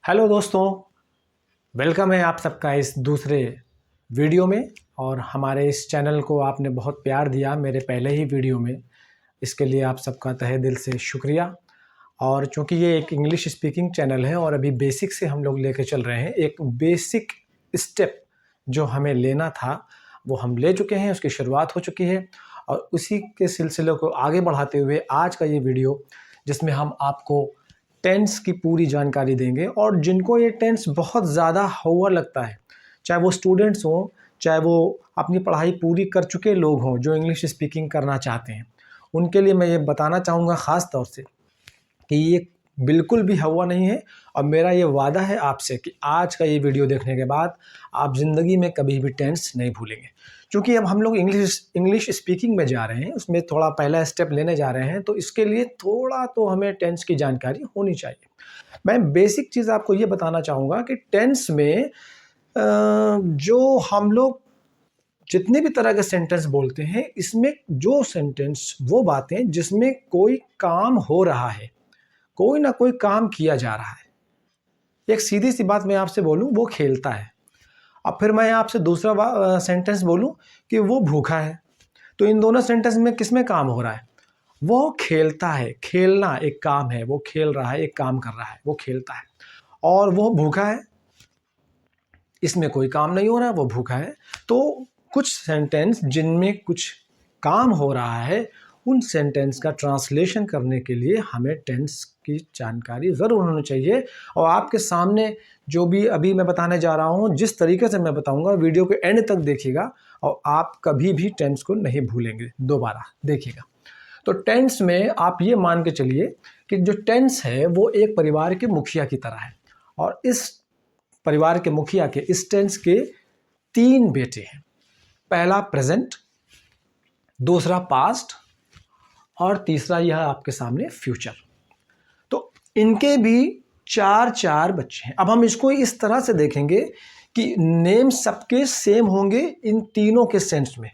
Hello दोस्तों, welcome है आप सबका इस दूसरे वीडियो में। और हमारे इस चैनल को आपने बहुत प्यार दिया मेरे पहले ही वीडियो में, इसके लिए आप सबका तहे दिल से शुक्रिया। और चूंकि ये एक इंग्लिश स्पीकिंग चैनल है और अभी बेसिक से हम लोग लेके चल रहे हैं, एक बेसिक स्टेप जो हमें लेना था वो हम ले चुके हैं, उसकी शुरुआत हो चुकी है। और उसी के सिलसिले को आगे बढ़ाते हुए आज का ये वीडियो, जिसमें हम आपको टेंस की पूरी जानकारी देंगे। और जिनको ये टेंस बहुत ज़्यादा हुआ लगता है, चाहे वो स्टूडेंट्स हों, चाहे वो अपनी पढ़ाई पूरी कर चुके लोग हों जो इंग्लिश स्पीकिंग करना चाहते हैं, उनके लिए मैं ये बताना चाहूँगा ख़ास तौर से कि ये बिल्कुल भी हवा नहीं है। और मेरा ये वादा है आपसे कि आज का ये वीडियो देखने के बाद आप ज़िंदगी में कभी भी टेंस नहीं भूलेंगे। क्योंकि अब हम लोग इंग्लिश स्पीकिंग में जा रहे हैं, उसमें थोड़ा पहला स्टेप लेने जा रहे हैं, तो इसके लिए थोड़ा तो हमें टेंस की जानकारी होनी चाहिए। मैं बेसिक चीज़ आपको ये बताना चाहूँगा कि टेंस में जो हम लोग जितने भी तरह के सेंटेंस बोलते हैं, इसमें जो सेंटेंस, वो बातें जिसमें कोई काम हो रहा है, कोई ना कोई काम किया जा रहा है। एक सीधी सी बात मैं आपसे बोलूं, वो खेलता है। अब फिर मैं आपसे दूसरा सेंटेंस बोलूं कि वो भूखा है, तो इन दोनों सेंटेंस में किसमें काम हो रहा है? वो खेलता है। खेलना एक काम है, वो खेल रहा है, एक काम कर रहा है, वो खेलता है। और वो भूखा है, इसमें कोई काम नहीं हो रहा है, वो भूखा है। तो कुछ सेंटेंस जिनमें कुछ काम हो रहा है, उन सेंटेंस का ट्रांसलेशन करने के लिए हमें टेंस की जानकारी ज़रूर होनी चाहिए। और आपके सामने जो भी अभी मैं बताने जा रहा हूँ, जिस तरीके से मैं बताऊँगा, वीडियो के एंड तक देखिएगा और आप कभी भी टेंस को नहीं भूलेंगे। दोबारा देखिएगा। तो टेंस में आप ये मान के चलिए कि जो टेंस है वो एक परिवार के मुखिया की तरह है। और इस परिवार के मुखिया के, इस टेंस के 3 बेटे हैं। पहला प्रेजेंट, दूसरा पास्ट और तीसरा यह आपके सामने फ्यूचर। तो इनके भी 4 बच्चे हैं। अब हम इसको इस तरह से देखेंगे कि नेम सबके सेम होंगे इन तीनों के सेंस में।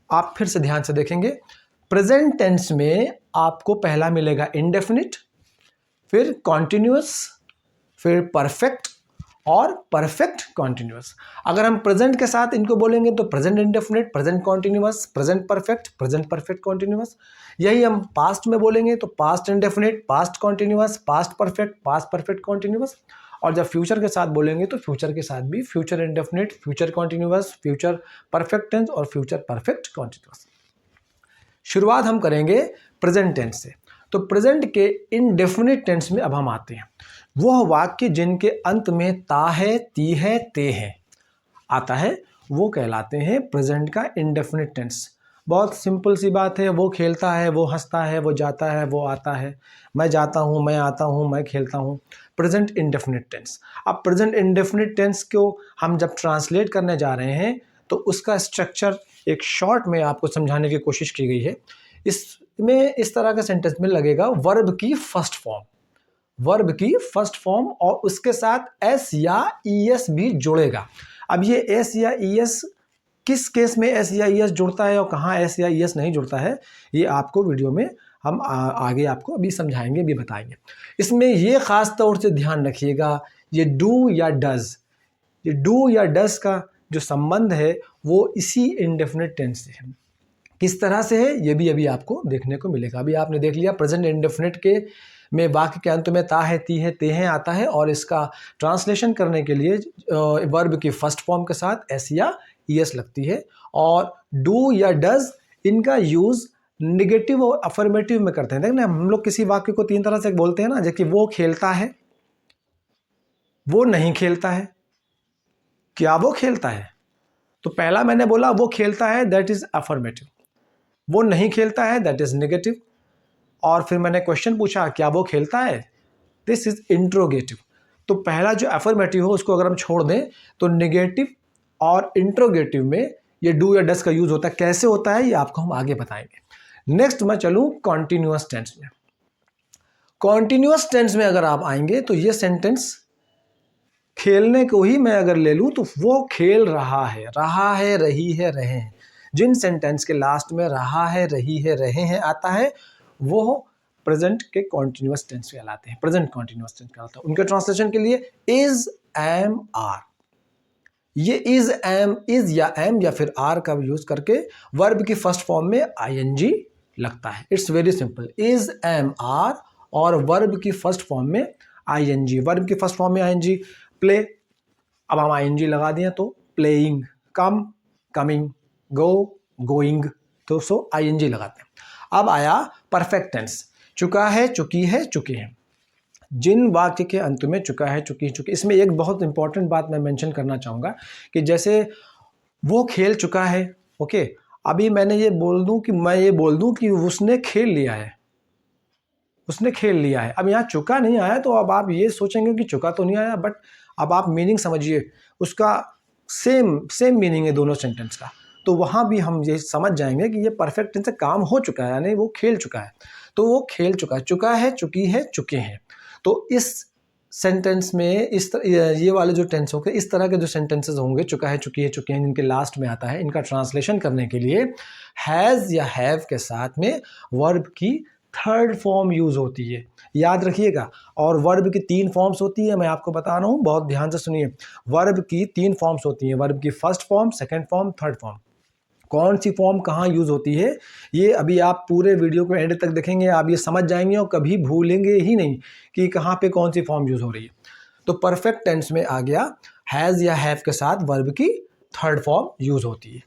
आप फिर से ध्यान से देखेंगे, प्रेजेंट टेंस में आपको पहला मिलेगा इंडेफिनिट, फिर कॉन्टिन्यूअस, फिर परफेक्ट और परफेक्ट कॉन्टिन्यूअस। अगर हम प्रेजेंट के साथ इनको बोलेंगे तो present indefinite, present continuous, present perfect continuous. यही हम पास्ट में बोलेंगे तो past indefinite, past continuous, past perfect continuous. और जब फ्यूचर के साथ बोलेंगे तो फ्यूचर के साथ भी future indefinite, future continuous, future perfect tense और फ्यूचर परफेक्ट कॉन्टिन्यूअस। शुरुआत हम करेंगे प्रेजेंट टेंस से। तो प्रेजेंट के इंडेफिनिट टेंस में अब हम आते हैं। वह वाक्य जिनके अंत में ता है, ती है, ते है आता है, वो कहलाते हैं प्रेजेंट का इंडेफिनिट टेंस। बहुत सिंपल सी बात है। वो खेलता है, वो हंसता है, वो जाता है, वो आता है, मैं जाता हूँ, मैं आता हूँ, मैं खेलता हूँ। Present indefinite tense. अब प्रेजेंट इंडेफिनिट टेंस को हम जब ट्रांसलेट करने जा रहे हैं तो उसका स्ट्रक्चर एक शॉर्ट में आपको समझाने की कोशिश की गई है। इसमें इस तरह का सेंटेंस में लगेगा वर्ब की फर्स्ट फॉर्म, वर्ब की फर्स्ट फॉर्म और उसके साथ एस या ईएस भी जुड़ेगा। अब ये एस या ईएस किस केस में एस या ईएस जुड़ता है और कहाँ एस या ईएस नहीं जुड़ता है, ये आपको वीडियो में हम आगे आपको अभी समझाएंगे, भी बताएंगे। इसमें ये ख़ास तौर से ध्यान रखिएगा, ये डू या डज, ये डू या डज का जो संबंध है वो इसी इंडेफिनिट टेंस से है। किस तरह से है ये भी अभी आपको देखने को मिलेगा। अभी आपने देख लिया प्रेजेंट इंडेफिनिट के में वाक्य के अंत में ता है, ती है, ते हैं आता है और इसका ट्रांसलेशन करने के लिए वर्ब की फर्स्ट फॉर्म के साथ एस या ईएस लगती है। और डू या डज इनका यूज़ निगेटिव और अफर्मेटिव में करते हैं। देखना, हम लोग किसी वाक्य को 3 तरह से बोलते हैं ना, जैसे वो खेलता है, वो नहीं खेलता है, क्या वो खेलता है। तो पहला मैंने बोला वो खेलता है, दैट इज अफर्मेटिव। वो नहीं खेलता है, दैट इज नेगेटिव। और फिर मैंने क्वेश्चन पूछा क्या वो खेलता है, दिस इज इंट्रोगेटिव। तो पहला जो अफर्मेटिव हो उसको अगर हम छोड़ दें तो नेगेटिव और इंट्रोगेटिव में ये डू या डज का यूज होता है। कैसे होता है ये आपको हम आगे बताएंगे। नेक्स्ट मैं चलूं कॉन्टिन्यूअस टेंस में। कॉन्टिन्यूअस टेंस में अगर आप आएंगे तो ये सेंटेंस खेलने को ही मैं अगर ले लूं तो वो खेल रहा है, रही है, रहे हैं। जिन सेंटेंस के लास्ट में रहा है, रही है, रहे हैं आता है, वो प्रेजेंट के कॉन्टिन्यूअस टेंस कहलाते हैं, प्रेजेंट कॉन्टिन्यूअस टेंस कहलाता है। उनके ट्रांसलेशन के लिए इज, एम, आर, ये इज, एम, इज या एम या फिर आर का यूज करके वर्ब की फर्स्ट फॉर्म में आईएनजी लगता है। It's very simple, is, am, are और वर्ब की फर्स्ट फॉर्म में आईएनजी। वर्ब की फर्स्ट फॉर्म में आईएनजी, प्ले, अब हम आईएनजी लगा दिए तो playing, come, coming, go, going, तो सो आईएनजी लगाते हैं। अब आया परफेक्ट टेंस, चुका है, चुकी है, चुके हैं। जिन वाक्य के अंत में चुका है, चुकी है, चुके, इसमें एक बहुत इंपॉर्टेंट बात मैं मेंशन करना चाहूँगा कि जैसे वो खेल चुका है, ओके, अभी मैंने ये बोल दूं कि मैं ये बोल दूं कि उसने खेल लिया है, उसने खेल लिया है। अब यहाँ चुका नहीं आया तो अब आप ये सोचेंगे कि चुका तो नहीं आया, बट अब आप मीनिंग समझिए, उसका सेम मीनिंग है दोनों सेंटेंस का, तो वहाँ भी हम ये समझ जाएंगे कि ये परफेक्ट टेंस से काम हो चुका है, यानी वो खेल चुका है। तो वो खेल चुका है, चुका है, चुकी है, चुके हैं। तो इस सेंटेंस में ये वाले जो टेंस होंगे, इस तरह के जो सेंटेंसेस होंगे, चुका है, चुकी है, चुके हैं, जिनके लास्ट में आता है, इनका ट्रांसलेशन करने के लिए हैज़ या हैव के साथ में वर्ब की थर्ड फॉर्म यूज होती है, याद रखिएगा। और वर्ब की 3 फॉर्म्स होती है, मैं आपको बता रहा हूँ, बहुत ध्यान से सुनिए। वर्ब की 3 फॉर्म्स होती हैं, वर्ब की first form, second form, third form. कौन सी फॉर्म कहाँ यूज होती है, ये अभी आप पूरे वीडियो को एंड तक देखेंगे, आप ये समझ जाएंगे और कभी भूलेंगे ही नहीं कि कहाँ पे कौन सी फॉर्म यूज हो रही है। तो परफेक्ट टेंस में आ गया हैज़ या हैव के साथ वर्ब की थर्ड फॉर्म यूज होती है।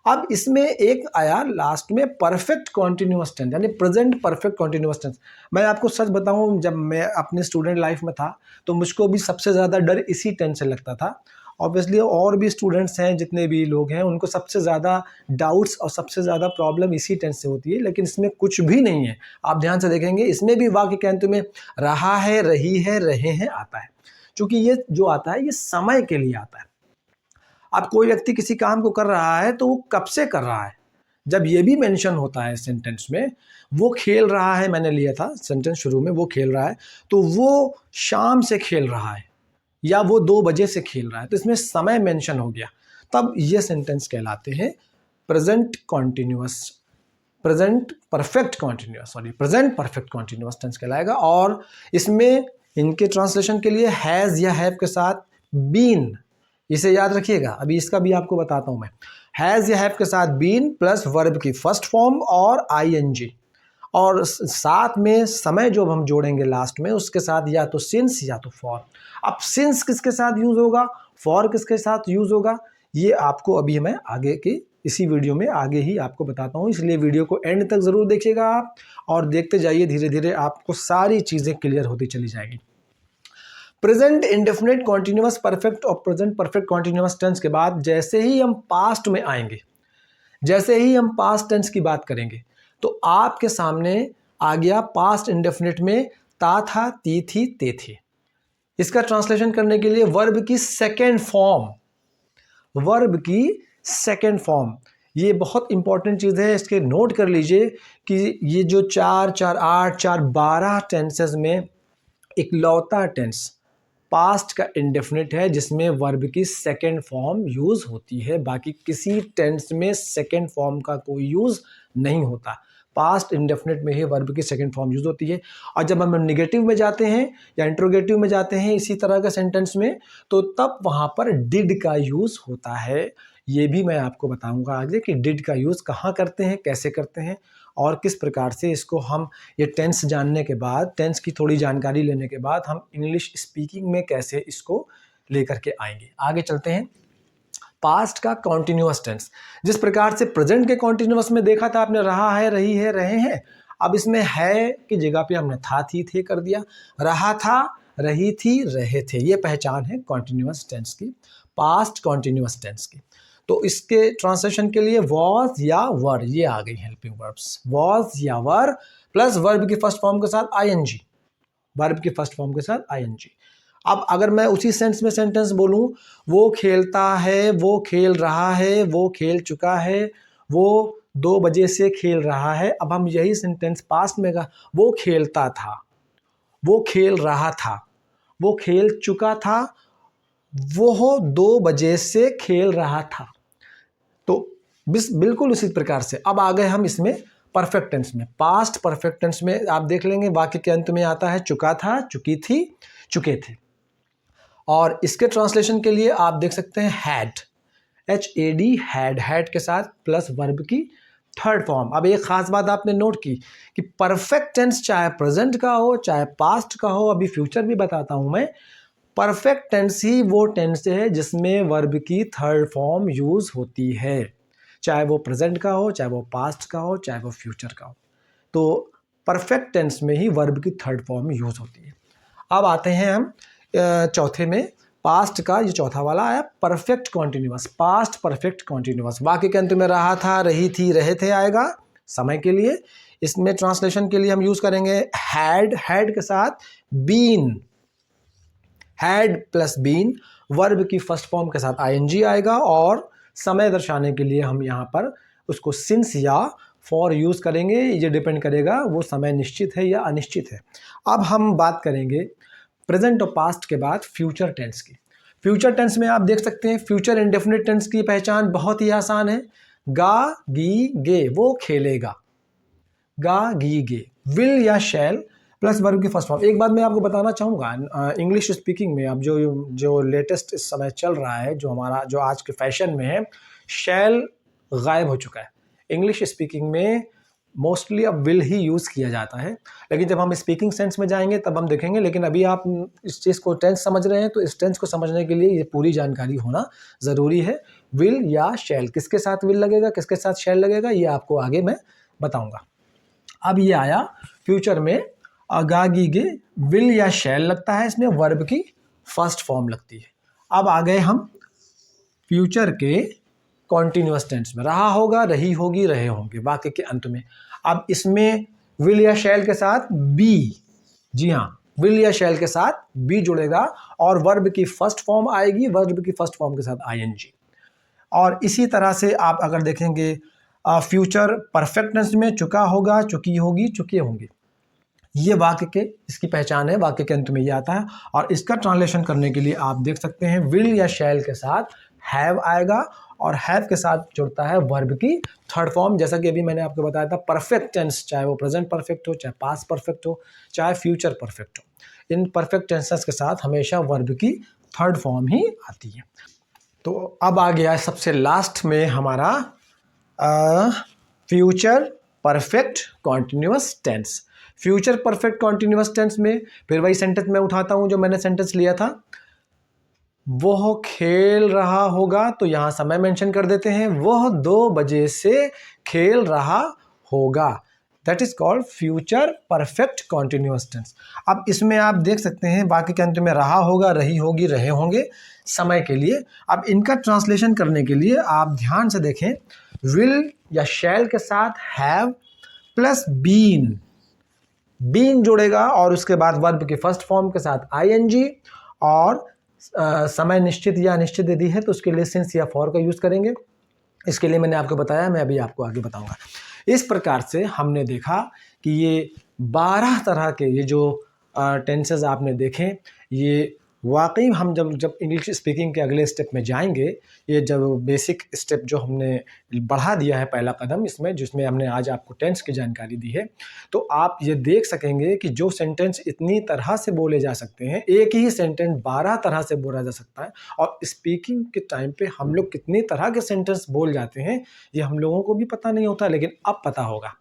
अब इसमें एक आया लास्ट में परफेक्ट कॉन्टिन्यूअस टेंस, यानी प्रेजेंट परफेक्ट कॉन्टिन्यूअस टेंस। मैं आपको सच बताऊं, जब मैं अपने स्टूडेंट लाइफ में था तो मुझको भी सबसे ज़्यादा डर इसी टेंस से लगता था। ऑब्वियसली और भी स्टूडेंट्स हैं, जितने भी लोग हैं, उनको सबसे ज़्यादा डाउट्स और सबसे ज़्यादा प्रॉब्लम इसी टेंस से होती है, लेकिन इसमें कुछ भी नहीं है। आप ध्यान से देखेंगे, इसमें भी वाक्य के अंत में रहा है, रही है, रहे हैं आता है, क्योंकि ये जो आता है ये समय के लिए आता है। अब कोई व्यक्ति किसी काम को कर रहा है तो वो कब से कर रहा है, जब ये भी मेंशन होता है सेंटेंस में, वो खेल रहा है, मैंने लिया था सेंटेंस शुरू में, वो खेल रहा है, तो वो शाम से खेल रहा है या वो 2 बजे से खेल रहा है, तो इसमें समय मेंशन हो गया, तब ये सेंटेंस कहलाते हैं present continuous, present perfect continuous, sorry, present perfect continuous tense कहलाएगा। और इसमें इनके ट्रांसलेशन के लिए हैज़ या हैव के साथ बीन, इसे याद रखिएगा, अभी इसका भी आपको बताता हूं मैं। हैज़ या हैव के साथ बीन प्लस वर्ब की फर्स्ट फॉर्म और आईएनजी, और साथ में समय जो हम जोड़ेंगे लास्ट में, उसके साथ या तो सिंस या तो फॉर। अब सिंस किसके साथ यूज होगा, फॉर किसके साथ यूज होगा, ये आपको अभी मैं आगे की इसी वीडियो में आगे ही आपको बताता हूँ, इसलिए वीडियो को एंड तक जरूर देखिएगा आप, और देखते जाइए, धीरे धीरे आपको सारी चीजें क्लियर होती चली जाएगी। प्रेजेंट इंडेफिनिट कॉन्टिन्यूअस परफेक्ट और प्रेजेंट परफेक्ट कॉन्टिन्यूअस टेंस के बाद जैसे ही हम पास्ट में आएंगे, जैसे ही हम पास्ट टेंस की बात करेंगे, तो आपके सामने आ गया पास्ट इंडेफिनिट में ता था, ती थी, ते थे। इसका ट्रांसलेशन करने के लिए वर्ब की सेकेंड फॉर्म, वर्ब की सेकेंड फॉर्म, ये बहुत इंपॉर्टेंट चीज़ है, इसके नोट कर लीजिए कि ये जो 4, 4, 8, 4, 12 टेंसेस में इकलौता टेंस पास्ट का इंडेफिनिट है जिसमें वर्ब की सेकेंड फॉर्म यूज होती है, बाकी किसी टेंस में सेकेंड फॉर्म का कोई यूज नहीं होता, पास्ट इंडेफिनिट में ही वर्ब की सेकेंड फॉर्म यूज होती है। और जब हम नेगेटिव में जाते हैं या इंट्रोगेटिव में जाते हैं इसी तरह का सेंटेंस में, तो तब वहाँ पर डिड का यूज होता है। ये भी मैं आपको बताऊंगा आगे कि डिड का यूज कहाँ करते हैं, कैसे करते हैं, और किस प्रकार से इसको हम ये टेंस जानने के बाद, टेंस की थोड़ी जानकारी लेने के बाद हम इंग्लिश स्पीकिंग में कैसे इसको लेकर के आएंगे। आगे चलते हैं। पास्ट का कॉन्टिन्यूअस टेंस, जिस प्रकार से प्रेजेंट के कॉन्टिन्यूअस में देखा था आपने, रहा है, रही है, रहे हैं, अब इसमें है की जगह पे हमने था, थी, थे कर दिया, रहा था, रही थी, रहे थे। ये पहचान है कॉन्टिन्यूअस टेंस की, पास्ट कॉन्टिन्यूअस टेंस की। तो इसके ट्रांसलेशन के लिए वॉज या वर, ये आ गई हेल्पिंग वर्ब्स, वॉज या वर प्लस वर्ब की फर्स्ट फॉर्म के साथ आईएनजी, वर्ब की फर्स्ट फॉर्म के साथ आईएनजी। अब अगर मैं उसी सेंस में सेंटेंस बोलूं, वो खेलता है, वो खेल रहा है, वो खेल चुका है, वो 2 बजे से खेल रहा है, अब हम यही सेंटेंस पास्ट में का, वो खेलता था, वो खेल रहा था, वो खेल चुका था, वो 2 बजे से खेल रहा था। तो बिल्कुल उसी प्रकार से अब आ गए हम इसमें परफेक्ट टेंस में। पास्ट परफेक्ट टेंस में आप देख लेंगे वाक्य के अंत में आता है चुका था, चुकी थी, चुके थे। और इसके ट्रांसलेशन के लिए आप देख सकते हैं हैड, HAD, हैड के साथ प्लस वर्ब की थर्ड फॉर्म। अब एक खास बात आपने नोट की कि परफेक्ट टेंस चाहे प्रेजेंट का हो चाहे पास्ट का हो, अभी फ्यूचर भी बताता हूं मैं, परफेक्ट टेंस ही वो टेंस है जिसमें वर्ब की थर्ड फॉर्म यूज होती है, चाहे वो प्रेजेंट का हो, चाहे वो पास्ट का हो, चाहे वो फ्यूचर का हो। तो परफेक्ट टेंस में ही वर्ब की थर्ड फॉर्म यूज होती है। अब आते हैं हम चौथे में, पास्ट का ये चौथा वाला आया perfect continuous. Past perfect continuous, वाक्य के अंत में रहा था, रही थी, रहे थे आएगा समय के लिए। इसमें ट्रांसलेशन के लिए हम यूज करेंगे हैड के साथ been, had plus been, verb की फर्स्ट फॉर्म के साथ ING आएगा, और समय दर्शाने के लिए हम यहाँ पर उसको सिंस या फॉर यूज करेंगे। ये डिपेंड करेगा वो समय निश्चित है या अनिश्चित है। अब हम बात करेंगे प्रेजेंट और पास्ट के बाद फ्यूचर टेंस की। फ्यूचर टेंस में आप देख सकते हैं फ्यूचर इंडेफिनिट टेंस की पहचान बहुत ही आसान है। गा गी गे, वो खेलेगा, गा गी गे। विल या शैल प्लस वर्ब की फर्स्ट फॉर्म। एक बात मैं आपको बताना चाहूँगा, इंग्लिश स्पीकिंग में अब जो लेटेस्ट इस समय चल रहा है, जो आज के फैशन में है, शैल गायब हो चुका है। इंग्लिश स्पीकिंग में मोस्टली अब विल ही यूज़ किया जाता है, लेकिन जब हम स्पीकिंग सेंस में जाएंगे तब हम देखेंगे। लेकिन अभी आप इस चीज़ को टेंस समझ रहे हैं, तो इस टेंस को समझने के लिए ये पूरी जानकारी होना ज़रूरी है। विल या शैल, किसके साथ विल लगेगा, किसके साथ शैल लगेगा, ये आपको आगे मैं बताऊंगा। अब ये आया फ्यूचर में गा गी गे, विल या शैल लगता है, इसमें वर्ब की फर्स्ट फॉर्म लगती है। अब आ गए हम फ्यूचर के कॉन्टिन्यूअस टेंस में, रहा होगा, रही होगी, रहे होंगे वाक्य के अंत में। अब इसमें विल या शैल के साथ बी, जी हाँ, विल या शैल के साथ बी जुड़ेगा और वर्ब की फर्स्ट फॉर्म आएगी, वर्ब की फर्स्ट फॉर्म के साथ ING। और इसी तरह से आप अगर देखेंगे फ्यूचर परफेक्ट टेंस में चुका होगा, चुकी होगी, चुके होंगे, ये वाक्य के इसकी पहचान है, वाक्य के अंत में ये आता है। और इसका ट्रांसलेशन करने के लिए आप देख सकते हैं विल या शैल के साथ हैव आएगा, और हैव के साथ जुड़ता है वर्ब की थर्ड फॉर्म। जैसा कि अभी मैंने आपको बताया था, परफेक्ट टेंस चाहे वो प्रेजेंट परफेक्ट हो, चाहे पास्ट परफेक्ट हो, चाहे फ्यूचर परफेक्ट हो, इन परफेक्ट टेंसेस के साथ हमेशा वर्ब की थर्ड फॉर्म ही आती है। तो अब आ गया सबसे लास्ट में हमारा future perfect continuous tense. Future perfect continuous tense में फिर वही सेंटेंस मैं उठाता हूं जो मैंने सेंटेंस लिया था, वह खेल रहा होगा, तो यहां समय मेंशन कर देते हैं, वह 2 बजे से खेल रहा होगा। That is called future perfect continuous tense. अब इसमें आप देख सकते हैं वाक्य के अंत में रहा होगा, रही होगी, रहे होंगे समय के लिए। अब इनका ट्रांसलेशन करने के लिए आप ध्यान से देखें, विल या शैल के साथ हैव प्लस बीन, बीन जुड़ेगा और उसके बाद वर्ब की फर्स्ट फॉर्म के साथ ING, और समय निश्चित या अनिश्चित यदि है तो उसके लिए सिंस या फॉर का यूज करेंगे। इसके लिए मैंने आपको बताया, मैं अभी आपको आगे बताऊंगा। इस प्रकार से हमने देखा कि ये 12 तरह के ये जो टेंसेस आपने देखे, ये वाकई हम जब इंग्लिश स्पीकिंग के अगले स्टेप में जाएंगे, ये जब बेसिक स्टेप जो हमने बढ़ा दिया है पहला कदम इसमें, जिसमें हमने आज आपको टेंस की जानकारी दी है, तो आप ये देख सकेंगे कि जो सेंटेंस इतनी तरह से बोले जा सकते हैं, एक ही सेंटेंस 12 तरह से बोला जा सकता है। और स्पीकिंग के टाइम पे हम लोग कितनी तरह के सेंटेंस बोल जाते हैं ये हम लोगों को भी पता नहीं होता, लेकिन अब पता होगा।